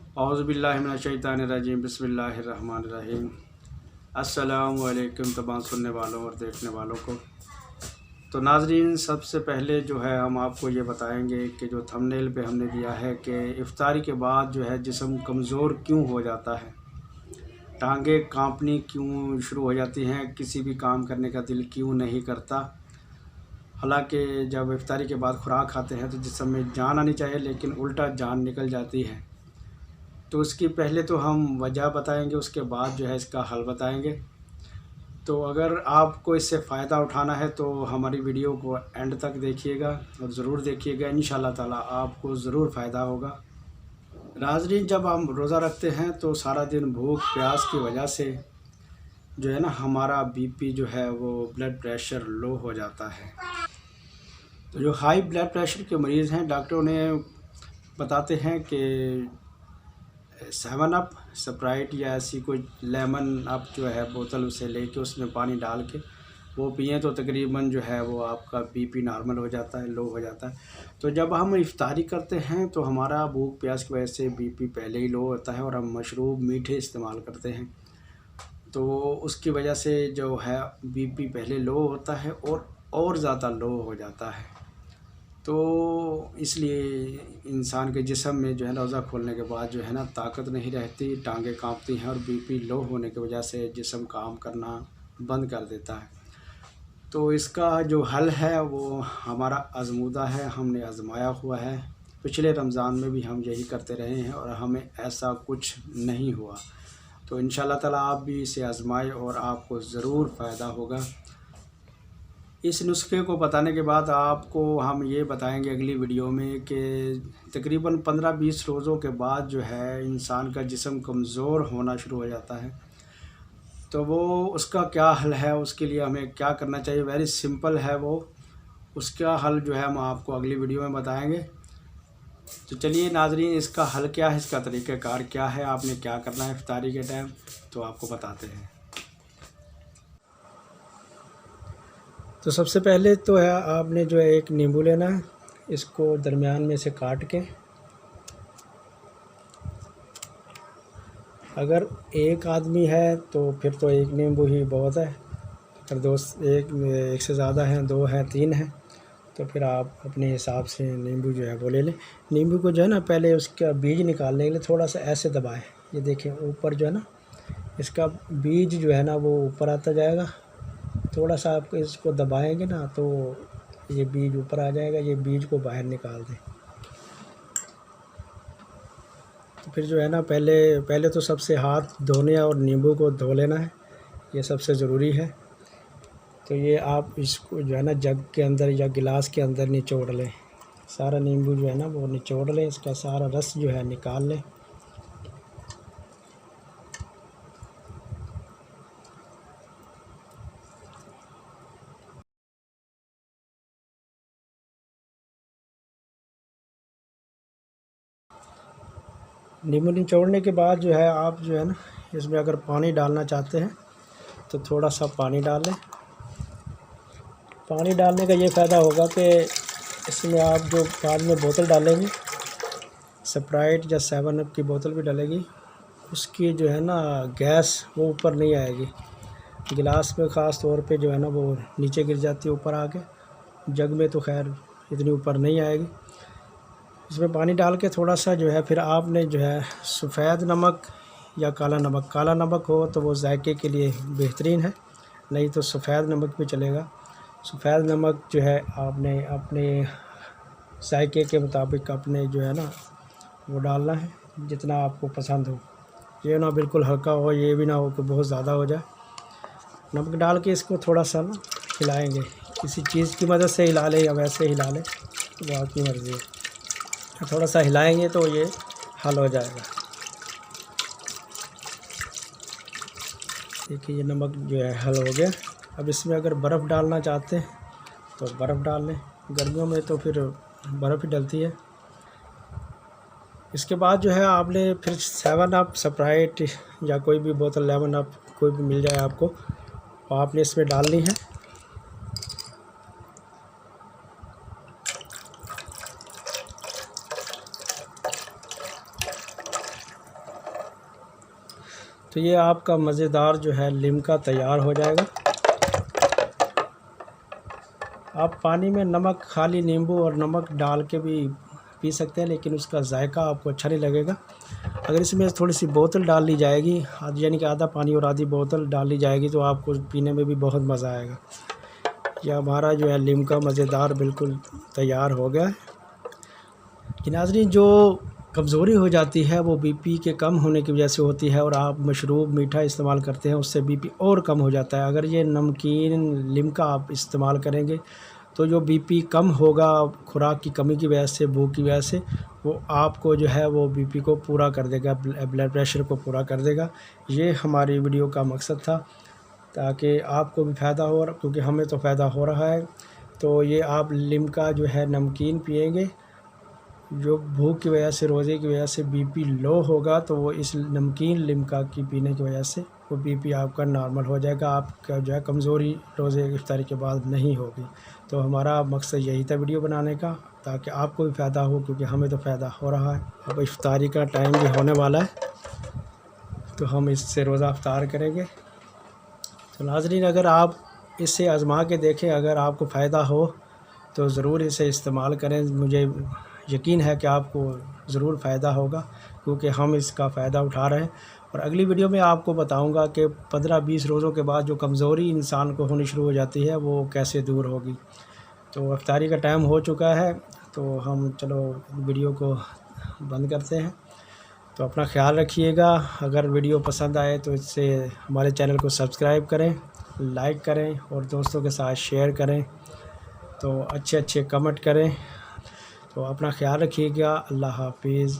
औज़ुबिल्लाहिमिनश्शैतानिर्रजीम बिस्मिल्लाहिर्रहमानिर्रहीम। अस्सलामु अलैकुम तमाम सुनने वालों और देखने वालों को। तो नाज़रीन, सबसे पहले जो है हम आपको ये बताएंगे कि जो थंबनेल पे हमने दिया है कि इफ्तारी के बाद जो है जिस्म कमज़ोर क्यों हो जाता है, टांगें कांपनी क्यों शुरू हो जाती हैं, किसी भी काम करने का दिल क्यों नहीं करता। हालांकि जब इफ्तारी के बाद खुराक खाते हैं तो जिस्म में जान आनी चाहिए, लेकिन उल्टा जान निकल जाती है। तो उसकी पहले तो हम वजह बताएंगे, उसके बाद जो है इसका हल बताएंगे। तो अगर आपको इससे फ़ायदा उठाना है तो हमारी वीडियो को एंड तक देखिएगा और ज़रूर देखिएगा, इंशाल्लाह ताला आपको ज़रूर फ़ायदा होगा। नाज़रीन, जब हम रोज़ा रखते हैं तो सारा दिन भूख प्यास की वजह से जो है ना हमारा बीपी जो है वो ब्लड प्रेशर लो हो जाता है। तो जो हाई ब्लड प्रेशर के मरीज़ हैं, डॉक्टरों ने बताते हैं कि 7 अप, स्प्राइट या ऐसी कोई लेमन अप जो है बोतल उसे लेके उसमें पानी डाल के वो पिएँ तो तकरीबन जो है वो आपका बीपी नॉर्मल हो जाता है, लो हो जाता है। तो जब हम इफ्तारी करते हैं तो हमारा भूख प्यास की वजह से बीपी पहले ही लो होता है और हम मशरूब मीठे इस्तेमाल करते हैं, तो उसकी वजह से जो है बीपी पहले लो होता है और ज़्यादा लो हो जाता है। तो इसलिए इंसान के जिस्म में जो है रोज़ा खोलने के बाद जो है ना ताकत नहीं रहती, टांगें कांपती हैं और बीपी लो होने की वजह से जिस्म काम करना बंद कर देता है। तो इसका जो हल है वो हमारा आज़मूदा है, हमने आज़माया हुआ है। पिछले रमज़ान में भी हम यही करते रहे हैं और हमें ऐसा कुछ नहीं हुआ। तो इंशाल्लाह ताला आप भी इसे आज़माएं और आपको ज़रूर फ़ायदा होगा। इस नुस्खे को बताने के बाद आपको हम ये बताएंगे अगली वीडियो में कि तकरीबन 15-20 रोज़ों के बाद जो है इंसान का जिस्म कमज़ोर होना शुरू हो जाता है। तो वो उसका क्या हल है, उसके लिए हमें क्या करना चाहिए, वेरी सिंपल है वो। उसका हल जो है हम आपको अगली वीडियो में बताएंगे। तो चलिए नाज़रीन, इसका हल क्या है, इसका तरीक़ाकार क्या है, आपने क्या करना है इफ्तारी के टाइम, तो आपको बताते हैं। तो सबसे पहले तो है आपने जो है एक नींबू लेना है, इसको दरमियान में से काट के, अगर एक आदमी है तो फिर तो एक नींबू ही बहुत है। अगर एक से ज़्यादा हैं, 2 हैं, 3 हैं, तो फिर आप अपने हिसाब से नींबू जो है वो ले लें। नींबू को जो है ना पहले उसका बीज निकालने के लिए थोड़ा सा ऐसे दबाएं। ये देखें ऊपर जो है ना इसका बीज जो है ना वो ऊपर आता जाएगा। थोड़ा सा आप इसको दबाएंगे ना तो ये बीज ऊपर आ जाएगा। ये बीज को बाहर निकाल दें। तो फिर जो है ना पहले तो सबसे हाथ धोने और नींबू को धो लेना है, ये सबसे ज़रूरी है। तो ये आप इसको जो है ना जग के अंदर या गिलास के अंदर निचोड़ लें। सारा नींबू जो है ना वो निचोड़ लें, इसका सारा रस जो है निकाल लें। नींबू निचोड़ने के बाद जो है आप जो है ना इसमें अगर पानी डालना चाहते हैं तो थोड़ा सा पानी डाल लें। पानी डालने का ये फ़ायदा होगा कि इसमें आप जो बाद में बोतल डालेंगे, स्प्राइट या 7 अप की बोतल भी डालेगी, उसकी जो है ना गैस वो ऊपर नहीं आएगी। गिलास में ख़ास तौर पे जो है ना वो नीचे गिर जाती है ऊपर आके। जग में तो खैर इतनी ऊपर नहीं आएगी। इसमें पानी डाल के थोड़ा सा जो है फिर आपने जो है सफ़ेद नमक या काला नमक हो तो वो जायके के लिए बेहतरीन है, नहीं तो सफ़ेद नमक भी चलेगा। सफ़ेद नमक जो है आपने अपने जायके के मुताबिक अपने जो है ना वो डालना है, जितना आपको पसंद हो। ये ना बिल्कुल हल्का हो, ये भी ना हो कि बहुत ज़्यादा हो जाए। नमक डाल के इसको थोड़ा सा ना हिलाएंगे, किसी चीज़ की मदद से हिला लें या वैसे हिला लें, तो आपकी मर्ज़ी है। थोड़ा सा हिलाएंगे तो ये हल हो जाएगा। देखिए ये नमक जो है हल हो गया। अब इसमें अगर बर्फ़ डालना चाहते हैं तो बर्फ़ डाल लें, गर्मियों में तो फिर बर्फ़ ही डलती है। इसके बाद जो है आपने फिर 7 अप, स्प्राइट या कोई भी बोतल, लेमन अप कोई भी मिल जाए आपको, तो आपने इसमें डालनी है। तो ये आपका मज़ेदार जो है लिम्का तैयार हो जाएगा। आप पानी में नमक, खाली नींबू और नमक डाल के भी पी सकते हैं, लेकिन उसका जायका आपको अच्छा नहीं लगेगा। अगर इसमें थोड़ी सी बोतल डाल ली जाएगी, यानी कि आधा पानी और आधी बोतल डाल ली जाएगी, तो आपको पीने में भी बहुत मज़ा आएगा। यह हमारा जो है लिम्का मज़ेदार बिल्कुल तैयार हो गया है। कि नाज़रीन, जो कमज़ोरी हो जाती है वो बीपी के कम होने की वजह से होती है, और आप मशरूब मीठा इस्तेमाल करते हैं उससे बीपी और कम हो जाता है। अगर ये नमकीन लिम्का आप इस्तेमाल करेंगे तो जो बीपी कम होगा खुराक की कमी की वजह से, भूख की वजह से, वो आपको जो है वो बीपी को पूरा कर देगा, ब्लड प्रेशर को पूरा कर देगा। ये हमारी वीडियो का मकसद था, ताकि आपको भी फ़ायदा हो, क्योंकि हमें तो फ़ायदा हो रहा है। तो ये आप लिम्का जो है नमकीन पिएंगे, जो भूख की वजह से, रोज़े की वजह से बीपी लो होगा, तो वो इस नमकीन लिम्का की पीने की वजह से वो बीपी आपका नॉर्मल हो जाएगा। आपका जो है कमज़ोरी रोज़े इफ्तारी के बाद नहीं होगी। तो हमारा मकसद यही था वीडियो बनाने का, ताकि आपको भी फ़ायदा हो, क्योंकि हमें तो फ़ायदा हो रहा है। अब इफ्तारी का टाइम भी होने वाला है, तो हम इससे रोज़ा इफ्तार करेंगे। तो नाज़रीन, अगर आप इसे आज़मा के देखें, अगर आपको फ़ायदा हो तो ज़रूर इसे इस्तेमाल करें। मुझे यकीन है कि आपको ज़रूर फ़ायदा होगा, क्योंकि हम इसका फ़ायदा उठा रहे हैं। और अगली वीडियो में आपको बताऊंगा कि 15-20 रोज़ों के बाद जो कमज़ोरी इंसान को होनी शुरू हो जाती है वो कैसे दूर होगी। तो इफ्तारी का टाइम हो चुका है, तो हम चलो वीडियो को बंद करते हैं। तो अपना ख्याल रखिएगा। अगर वीडियो पसंद आए तो इससे हमारे चैनल को सब्सक्राइब करें, लाइक करें और दोस्तों के साथ शेयर करें। तो अच्छे कमेंट करें। तो अपना ख्याल रखिएगा। अल्लाह हाफिज़।